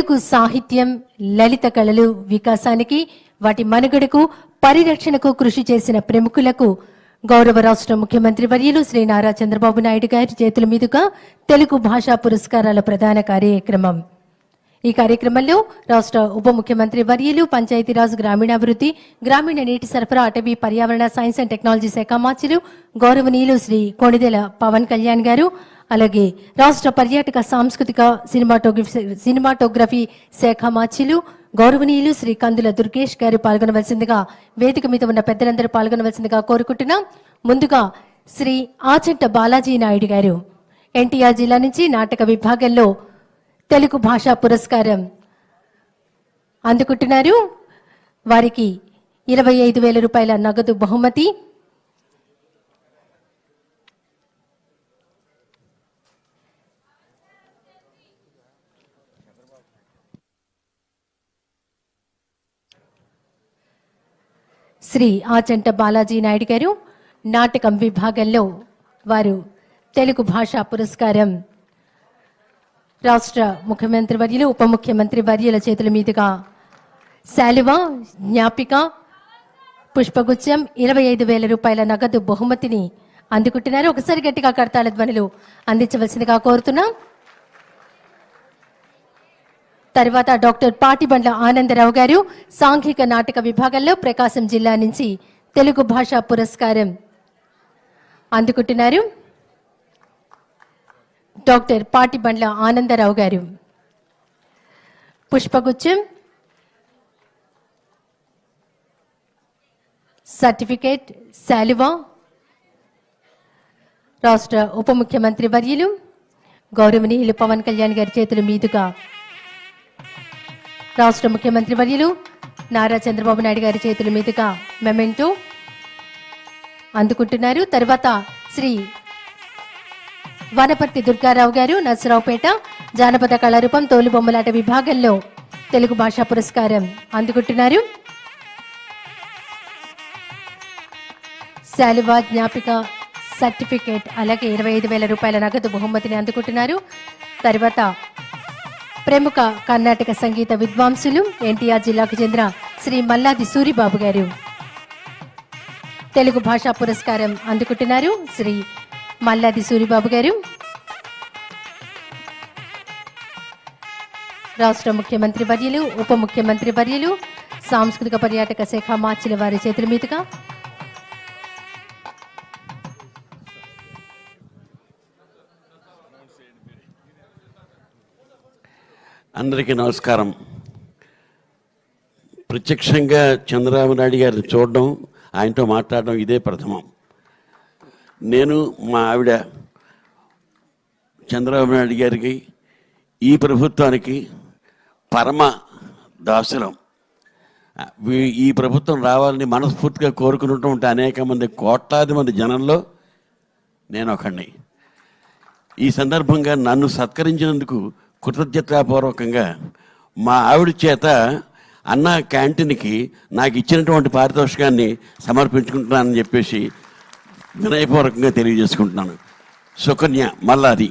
తెలుగు సాహిత్యం లలిత కళలు వికాసానికి వాటి మనుగడకు పరిరక్షణకు కృషి చేసిన ప్రముఖులకు గౌరవ రాష్ట్ర ముఖ్యమంత్రి వర్యులు శ్రీ నారా చంద్రబాబు నాయుడు గారి చేతుల మీదుగా తెలుగు భాషా పురస్కారాల ప్రధాన కార్యక్రమం. ఈ కార్యక్రమంలో రాష్ట్ర ఉప ముఖ్యమంత్రి వర్యులు పంచాయతీరాజ్ గ్రామీణాభివృద్ధి గ్రామీణ నీటి సరఫరా అటవీ పర్యావరణ సైన్స్ అండ్ టెక్నాలజీ శాఖ మార్చులు గౌరవనీయులు శ్రీ కొణిదెల పవన్ కళ్యాణ్ గారు, అలాగే రాష్ట్ర పర్యాటక సాంస్కృతిక సినిమాటోగ్రఫీ శాఖ మార్చులు గౌరవనీయులు శ్రీ కందుల దుర్గేష్ గారు పాల్గొనవలసిందిగా వేదిక మీద ఉన్న పెద్దలందరూ పాల్గొనవలసిందిగా కోరుకుంటున్నాం. ముందుగా శ్రీ ఆచంట బాలాజీ నాయుడు గారు ఎన్టీఆర్ జిల్లా నుంచి నాటక విభాగంలో తెలుగు భాషా పురస్కారం అందుకుంటున్నారు. వారికి 25,000 రూపాయల నగదు బహుమతి. శ్రీ ఆచంట బాలాజీ నాయుడు గారు నాటకం విభాగంలో వారు తెలుగు భాషా పురస్కారం రాష్ట్ర ముఖ్యమంత్రి వర్యులు ఉప ముఖ్యమంత్రి వర్యుల చేతుల మీదుగా శాలువ, జ్ఞాపిక, పుష్పగుచ్చం 25,000 రూపాయల నగదు బహుమతిని అందుకుంటున్నారు. ఒకసారి గట్టిగా కర్తాళ ధ్వనులు అందించవలసిందిగా కోరుతున్నాం. తర్వాత డాక్టర్ పాటిబండ్ల ఆనందరావు గారు సాంఘిక నాటక విభాగంలో ప్రకాశం జిల్లా నుంచి తెలుగు భాషా పురస్కారం అందుకుంటున్నారు. డాక్టర్ పాటిబండ్ల ఆనందరావు గారు పుష్పగుచ్చం, సర్టిఫికేట్, శాలువ రాష్ట్ర ఉప ముఖ్యమంత్రి వర్యులు గౌరవనీయులు పవన్ కళ్యాణ్ గారి చేతుల మీదుగా రాష్ట్ర ముఖ్యమంత్రి వర్యులు నారా చంద్రబాబు నాయుడు గారి చేతుల మీదుగా మెమెంటో అందుకుంటున్నారు. తర్వాత శ్రీ వనపర్తి దుర్గారావు గారు నర్సరావుపేట జానపద కళారూపం తోలుబొమ్మలాట విభాగంలో తెలుగు భాషా పురస్కారం అందుకుంటున్నారు. శాలువ, జ్ఞాపిక, సర్టిఫికేట్ అలాగే 25,000 రూపాయల నగదు బహుమతిని అందుకుంటున్నారు. తర్వాత ప్రముఖ కర్ణాటక సంగీత విద్వాంసులు ఎన్టీఆర్ జిల్లాకు చెందిన శ్రీ మల్లాది సూరిబాబు గారు తెలుగు భాషా పురస్కారం అందుకుంటున్నారు. శ్రీ మల్లాది సూరిబాబు గారు రాష్ట్ర ముఖ్యమంత్రి వర్యులు ఉప ముఖ్యమంత్రి వర్యులు సాంస్కృతిక పర్యాటక శాఖ మార్చిన వారి చేతుల మీదుగా అందరికీ నమస్కారం. ప్రత్యక్షంగా చంద్రబాబు నాయుడు గారిని చూడడం, ఆయనతో మాట్లాడడం ఇదే ప్రథమం. నేను మా ఆవిడ చంద్రబాబు నాయుడు గారికి ఈ ప్రభుత్వానికి పరమ దాసులం. ఈ ప్రభుత్వం రావాలని మనస్ఫూర్తిగా కోరుకున్నటువంటి అనేక మంది కోట్లాది మంది జనంలో నేను ఒకడిని. ఈ సందర్భంగా నన్ను సత్కరించినందుకు కృతజ్ఞతాపూర్వకంగా మా ఆవిడ చేత అన్న క్యాంటీన్కి నాకు ఇచ్చినటువంటి పారితోషికాన్ని సమర్పించుకుంటున్నానని చెప్పేసి వినయపూర్వకంగా తెలియజేసుకుంటున్నాను. సుకన్య మల్లాది.